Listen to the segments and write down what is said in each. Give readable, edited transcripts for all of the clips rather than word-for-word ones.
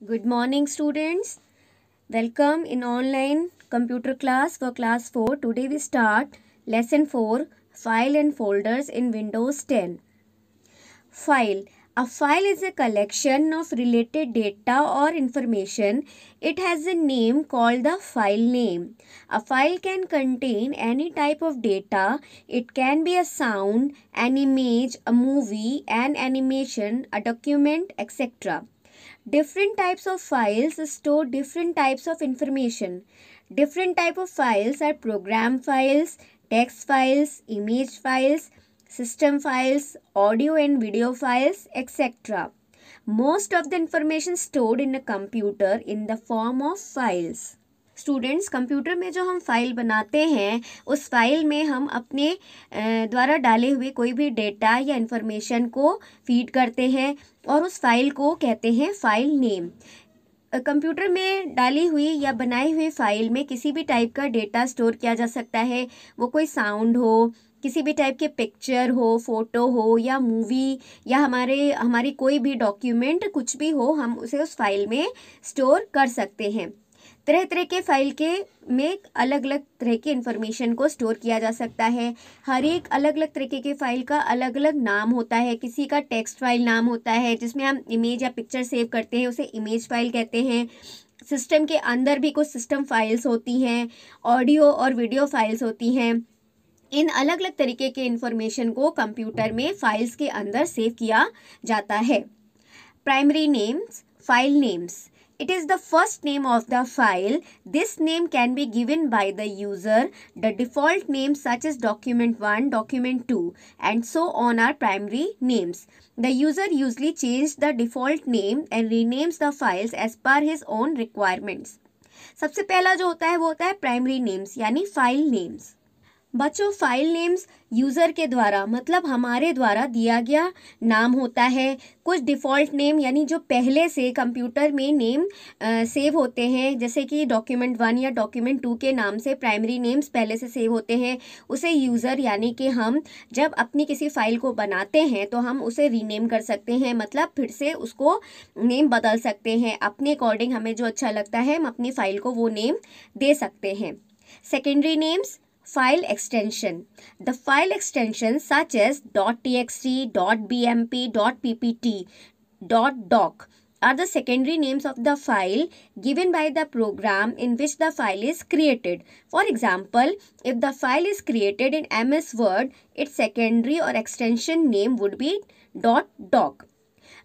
Good morning, students. Welcome in online computer class for class 4. Today we start lesson 4, File and Folders in Windows 10. File. A file is a collection of related data or information. It has a name called the file name. A file can contain any type of data. It can be a sound, an image, a movie, an animation, a document, etc. Different types of files store different types of information. Different type of files are program files, text files, image files, system files, audio and video files, etc. Most of the information stored in a computer in the form of files. Students, computer में जो हम file बनाते हैं उस file में हम अपने द्वारा डाले हुए कोई भी डेटा या इन्फॉर्मेशन को फीड करते हैं और उस फाइल को कहते हैं फाइल नेम। कंप्यूटर में डाली हुई या बनाई हुई फाइल में किसी भी टाइप का डेटा स्टोर किया जा सकता है। वो कोई साउंड हो, किसी भी टाइप के पिक्चर हो, फोटो हो या मूवी या हमारी कोई भी डॉक्यूमेंट, कुछ भी हो, हम उसे उस फाइल में स्टोर कर सकते हैं। तरह तरह के फाइल के में अलग अलग तरह की इंफॉर्मेशन को स्टोर किया जा सकता है। हर एक अलग अलग तरीके के फाइल का अलग अलग नाम होता है। किसी का टेक्स्ट फाइल नाम होता है जिसमें हम इमेज या पिक्चर सेव करते हैं, उसे इमेज फाइल कहते हैं। सिस्टम के अंदर भी कुछ सिस्टम फाइल्स होती हैं, ऑडियो और वीडियो फाइल्स होती हैं। इन अलग अलग तरीके के इंफॉर्मेशन को कंप्यूटर में फाइल्स के अंदर सेव किया जाता है। Primary names, file names. It is the first name of the file. This name can be given by the user. The default names such as document 1, document 2 and so on are primary names. The user usually changes the default name and renames the files as per his own requirements. सबसे पहला जो होता है वो होता है primary names यानी file names. बच्चों, फाइल नेम्स यूज़र के द्वारा मतलब हमारे द्वारा दिया गया नाम होता है। कुछ डिफ़ॉल्ट नेम यानी जो पहले से कंप्यूटर में नेम सेव होते हैं, जैसे कि डॉक्यूमेंट 1 या डॉक्यूमेंट 2 के नाम से प्राइमरी नेम्स पहले से सेव होते हैं। उसे यूज़र यानी कि हम जब अपनी किसी फ़ाइल को बनाते हैं तो हम उसे रीनेम कर सकते हैं, मतलब फिर से उसको नेम बदल सकते हैं। अपने अकॉर्डिंग हमें जो अच्छा लगता है हम अपनी फ़ाइल को वो नेम दे सकते हैं। Secondary names, file extension. The file extensions such as .txt, .bmp, .ppt, .doc are the secondary names of the file given by the program in which the file is created. For example, if the file is created in MS Word, its secondary or extension name would be .doc.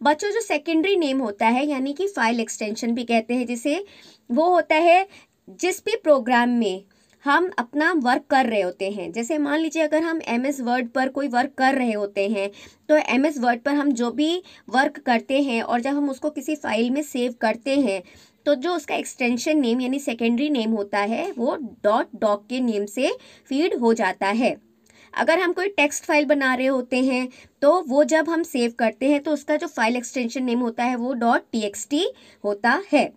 बच्चों, जो secondary name होता है यानी कि file extension भी कहते हैं जिसे, वो होता है जिस भी प्रोग्राम में हम अपना वर्क कर रहे होते हैं। जैसे मान लीजिए अगर हम MS वर्ड पर कोई वर्क कर रहे होते हैं तो MS वर्ड पर हम जो भी वर्क करते हैं और जब हम उसको किसी फाइल में सेव करते हैं तो जो उसका एक्सटेंशन नेम यानी सेकेंडरी नेम होता है वो .doc के नेम से फीड हो जाता है। अगर हम कोई टेक्स्ट फाइल बना रहे होते हैं तो वो जब हम सेव करते हैं तो उसका जो फाइल एक्सटेंशन नेम होता है वो .txt होता है।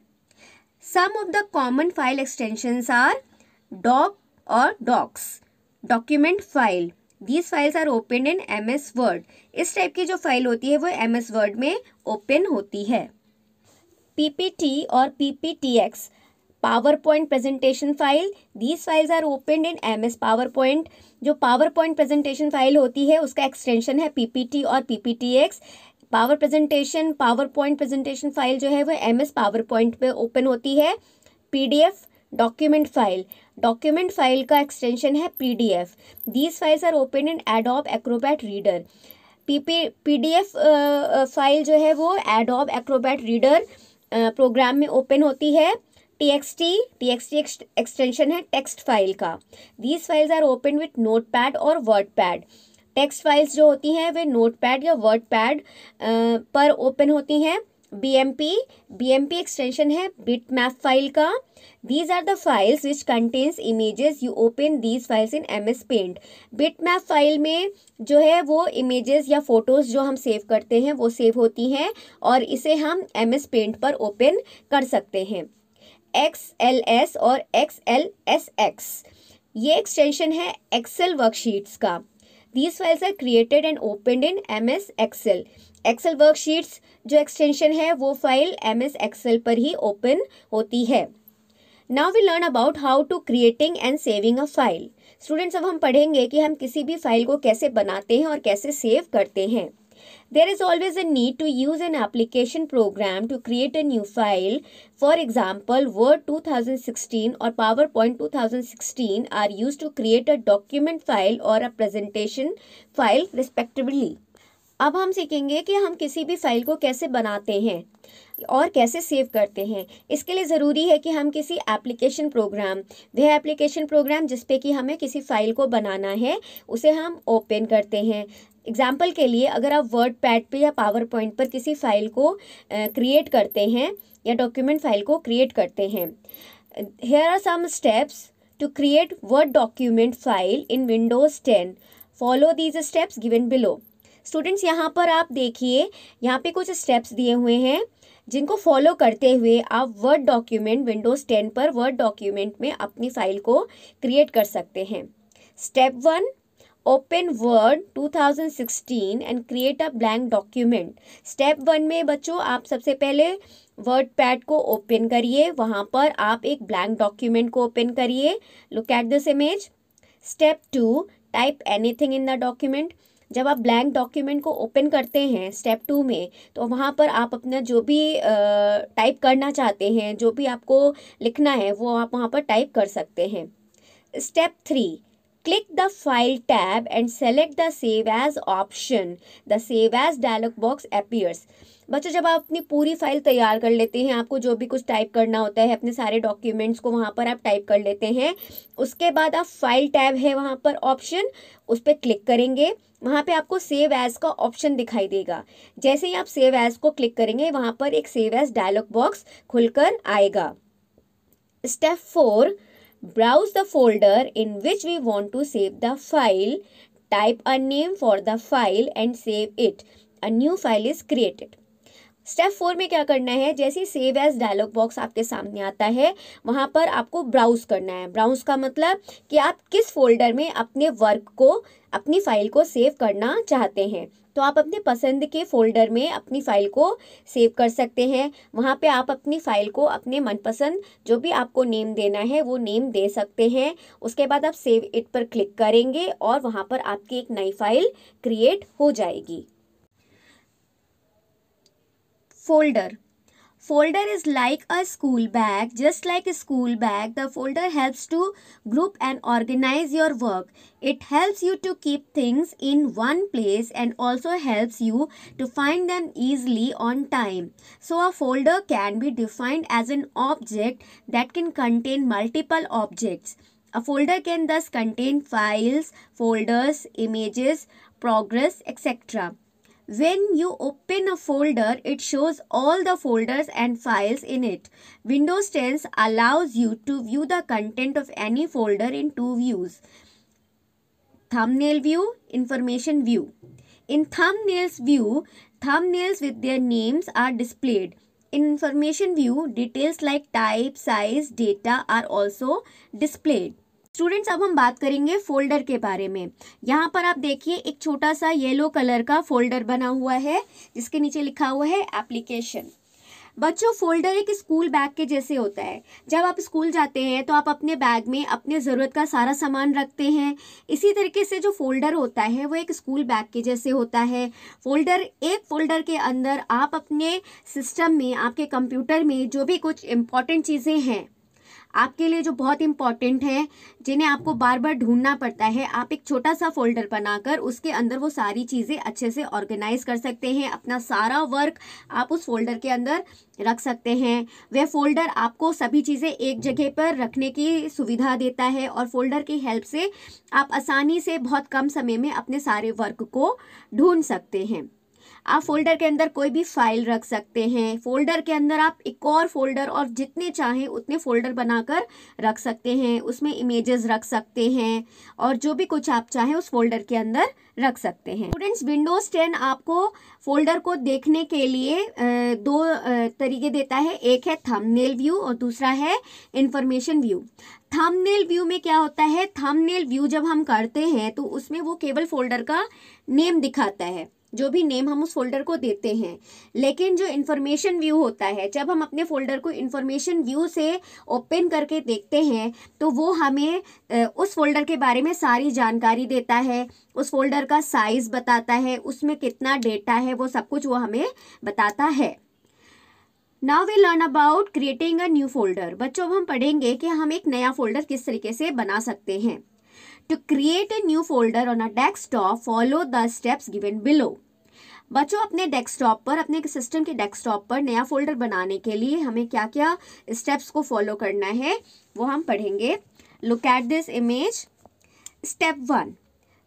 Some of the common file extensions are doc और docs. Document file. These files are opened in MS Word. इस टाइप की जो फाइल होती है वो MS Word में ओपन होती है। PPT और PPTX, PowerPoint presentation file. These files are opened in MS PowerPoint. जो PowerPoint presentation फाइल होती है उसका एक्सटेंशन है PPT और PPTX. PowerPoint presentation फाइल जो है वो MS PowerPoint पे ओपन होती है। PDF, डॉक्यूमेंट फाइल का एक्सटेंशन है PDF. These files are open in Adobe Acrobat reader. PDF file जो है वो एडोब एक्रोबैट रीडर प्रोग्राम में ओपन होती है। TXT एक्सटेंशन है टेक्स्ट फाइल का। These files are open with Notepad और वर्डपैड. टेक्स्ट फाइल्स जो होती हैं वे नोटपैड या वर्डपैड पर ओपन होती हैं। BMP एक्सटेंशन है बिटमैप फाइल का। These are the files which contains images. You open these files in MS Paint. Bitmap file में जो है वो इमेजेस या फोटोज जो हम सेव करते हैं वो सेव होती हैं और इसे हम MS Paint पर ओपन कर सकते हैं। XLS और XLSX ये एक्सटेंशन है एक्सेल वर्कशीट्स का। These files are created and opened in MS Excel. Excel worksheets जो एक्सटेंशन है वो फाइल MS एक्सेल पर ही ओपन होती है। Now we learn about how to creating and saving a file. Students, अब हम पढ़ेंगे कि हम किसी भी फाइल को कैसे बनाते हैं और कैसे सेव करते हैं। There is always a need to use an application program to create a new file. For example, Word 2016 or PowerPoint 2016 are used to create a document file or a presentation file respectively. अब हम सीखेंगे कि हम किसी भी file को कैसे बनाते हैं और कैसे सेव करते हैं। इसके लिए ज़रूरी है कि हम किसी एप्लीकेशन प्रोग्राम, वह एप्लीकेशन प्रोग्राम जिस पे कि हमें किसी फाइल को बनाना है, उसे हम ओपन करते हैं। एग्जाम्पल के लिए अगर आप वर्ड पैड पे या पावर पॉइंट पर किसी फाइल को क्रिएट करते हैं या डॉक्यूमेंट फाइल को क्रिएट करते हैं, here are some steps to create Word document file in Windows 10। Follow these steps given below. Students, यहाँ पर आप देखिए, यहाँ पे कुछ स्टेप्स दिए हुए हैं जिनको फॉलो करते हुए आप वर्ड डॉक्यूमेंट विंडोज़ 10 पर वर्ड डॉक्यूमेंट में अपनी फाइल को क्रिएट कर सकते हैं। Step 1, open word 2016 and create a blank document. Step 1 में बच्चों आप सबसे पहले वर्ड पैड को ओपन करिए, वहाँ पर आप एक ब्लैंक डॉक्यूमेंट को ओपन करिए। Look at this image. Step 2, type anything in the document. जब आप ब्लैंक डॉक्यूमेंट को ओपन करते हैं स्टेप 2 में, तो वहाँ पर आप अपना जो भी टाइप करना चाहते हैं, जो भी आपको लिखना है, वो आप वहाँ पर टाइप कर सकते हैं। Step 3, click the file tab and select the save as option. The save as dialog box appears. बच्चों, जब आप अपनी पूरी फाइल तैयार कर लेते हैं, आपको जो भी कुछ टाइप करना होता है, अपने सारे डॉक्यूमेंट्स को वहाँ पर आप टाइप कर लेते हैं, उसके बाद आप फाइल टैब है वहाँ पर ऑप्शन, उस पर क्लिक करेंगे। वहाँ पे आपको सेव एज का ऑप्शन दिखाई देगा। जैसे ही आप सेव एज को क्लिक करेंगे, वहाँ पर एक सेव एज डायलॉग बॉक्स खुलकर आएगा। Step 4, browse the folder in which we want to save the file. Type a name for the file and save it. A new file is created. Step 4 में क्या करना है, जैसे save as dialogue box आपके सामने आता है, वहाँ पर आपको ब्राउज करना है। ब्राउज का मतलब कि आप किस फोल्डर में अपने वर्क को, अपनी फाइल को सेव करना चाहते हैं। तो आप अपने पसंद के फोल्डर में अपनी फाइल को सेव कर सकते हैं। वहाँ पे आप अपनी फाइल को अपने मनपसंद जो भी आपको नेम देना है वो नेम दे सकते हैं। उसके बाद आप सेव इट पर क्लिक करेंगे और वहाँ पर आपकी एक नई फाइल क्रिएट हो जाएगी। Folder is like a school bag. Just like a school bag, the folder helps to group and organize your work. It helps you to keep things in one place and also helps you to find them easily on time. So a folder can be defined as an object that can contain multiple objects. A folder can thus contain files, folders, images, progress, etc. When you open a folder, it shows all the folders and files in it. Windows 10 allows you to view the content of any folder in two views: thumbnail view, information view. In thumbnails view, thumbnails with their names are displayed. In information view, details like type, size, data are also displayed. Students, अब हम बात करेंगे folder के बारे में। यहाँ पर आप देखिए एक छोटा सा येलो कलर का फोल्डर बना हुआ है जिसके नीचे लिखा हुआ है एप्लीकेशन। बच्चों, फोल्डर एक स्कूल बैग के जैसे होता है। जब आप स्कूल जाते हैं तो आप अपने बैग में अपने ज़रूरत का सारा सामान रखते हैं। इसी तरीके से जो फोल्डर होता है वो एक स्कूल बैग के जैसे होता है। एक फोल्डर के अंदर आप अपने सिस्टम में, आपके कंप्यूटर में जो भी कुछ इम्पॉर्टेंट चीज़ें हैं आपके लिए, जो बहुत इंपॉर्टेंट है, जिन्हें आपको बार बार ढूंढना पड़ता है, आप एक छोटा सा फोल्डर बनाकर उसके अंदर वो सारी चीज़ें अच्छे से ऑर्गेनाइज कर सकते हैं। अपना सारा वर्क आप उस फोल्डर के अंदर रख सकते हैं। वह फोल्डर आपको सभी चीज़ें एक जगह पर रखने की सुविधा देता है और फोल्डर की हेल्प से आप आसानी से बहुत कम समय में अपने सारे वर्क को ढूंढ सकते हैं। आप फोल्डर के अंदर कोई भी फाइल रख सकते हैं। फोल्डर के अंदर आप एक और फोल्डर और जितने चाहें उतने फोल्डर बनाकर रख सकते हैं। उसमें इमेजेस रख सकते हैं और जो भी कुछ आप चाहें उस फोल्डर के अंदर रख सकते हैं। स्टूडेंट्स, विंडोज़ 10 आपको फोल्डर को देखने के लिए दो तरीके देता है। एक है थंबनेल व्यू और दूसरा है इंफॉर्मेशन व्यू। थंबनेल व्यू में क्या होता है, थंबनेल व्यू जब हम करते हैं तो उसमें वो केवल फोल्डर का नेम दिखाता है। जो भी नेम हम उस फोल्डर को देते हैं। लेकिन जो इन्फॉर्मेशन व्यू होता है, जब हम अपने फोल्डर को इन्फॉर्मेशन व्यू से ओपन करके देखते हैं तो वो हमें उस फोल्डर के बारे में सारी जानकारी देता है, उस फोल्डर का साइज बताता है, उसमें कितना डेटा है, वो सब कुछ वो हमें बताता है। Now we learn about creating a new folder. बच्चों अब हम पढ़ेंगे कि हम एक नया फोल्डर किस तरीके से बना सकते हैं। To create a new folder on a desktop follow the steps given below. बच्चों अपने डेस्कटॉप पर, अपने सिस्टम के डेस्कटॉप पर नया फोल्डर बनाने के लिए हमें क्या क्या स्टेप्स को फॉलो करना है वो हम पढ़ेंगे। Look at this image. Step 1,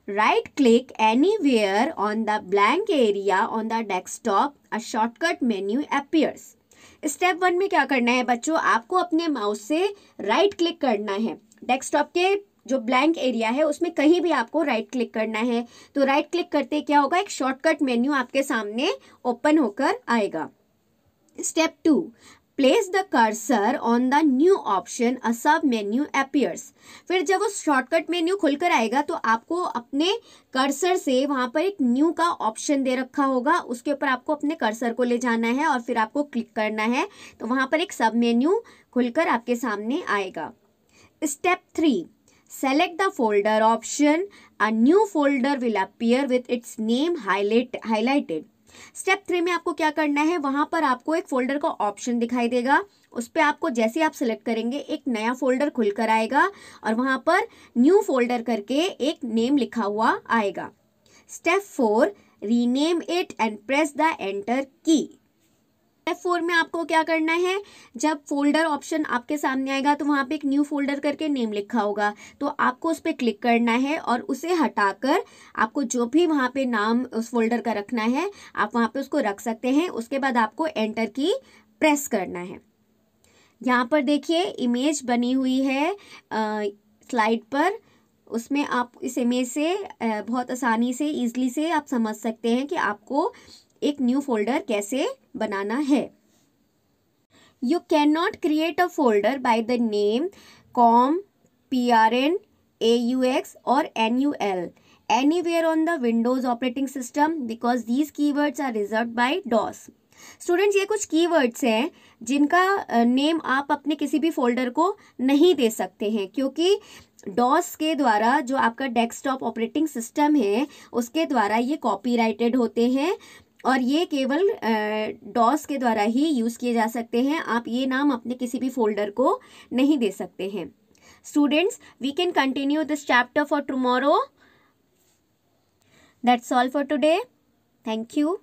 right click anywhere on the blank area on the desktop, a shortcut menu appears. Step 1 में क्या करना है बच्चों, आपको अपने माउस से राइट क्लिक करना है। डेस्कटॉप के जो ब्लैंक एरिया है उसमें कहीं भी आपको राइट क्लिक करना है। तो राइट क्लिक करते क्या होगा, एक शॉर्टकट मेन्यू आपके सामने ओपन होकर आएगा। Step 2, place the cursor on the new option, a sub menu appears. फिर जब वो शॉर्टकट मेन्यू खुलकर आएगा तो आपको अपने कर्सर से वहां पर एक न्यू का ऑप्शन दे रखा होगा, उसके ऊपर आपको अपने कर्सर को ले जाना है और फिर आपको क्लिक करना है, तो वहां पर एक सब मेन्यू खुलकर आपके सामने आएगा। Step 3, select the folder option, a new folder will appear with its name highlighted। Step 3 में आपको क्या करना है, वहां पर आपको एक फोल्डर का ऑप्शन दिखाई देगा, उस पर आपको जैसे आप सिलेक्ट करेंगे एक नया फोल्डर खुलकर आएगा और वहां पर न्यू फोल्डर करके एक नेम लिखा हुआ आएगा। Step 4, rename it and press the enter की। स्टेप 4 में आपको क्या करना है, जब फोल्डर ऑप्शन आपके सामने आएगा तो वहां पे एक न्यू फोल्डर करके नेम लिखा होगा, तो आपको उस पर क्लिक करना है और उसे हटाकर आपको जो भी वहां पे नाम उस फोल्डर का रखना है आप वहां पे उसको रख सकते हैं। उसके बाद आपको एंटर की प्रेस करना है। यहाँ पर देखिए इमेज बनी हुई है स्लाइड पर, उसमें आप इस इमेज से बहुत आसानी से ईजिली से आप समझ सकते हैं कि आपको एक न्यू फोल्डर कैसे बनाना है। You can not create a folder by the name com, prn, aux or nul anywhere on the Windows operating system because these keywords are reserved by DOS। Students ये कुछ कीवर्ड्स हैं जिनका name आप अपने किसी भी फोल्डर को नहीं दे सकते हैं, क्योंकि डॉस के द्वारा, जो आपका डेस्कटॉप ऑपरेटिंग सिस्टम है उसके द्वारा ये कॉपीराइटेड होते हैं और ये केवल डॉस के द्वारा ही यूज़ किए जा सकते हैं। आप ये नाम अपने किसी भी फोल्डर को नहीं दे सकते हैं। Students, we can continue this chapter for tomorrow. That's all for today. Thank you.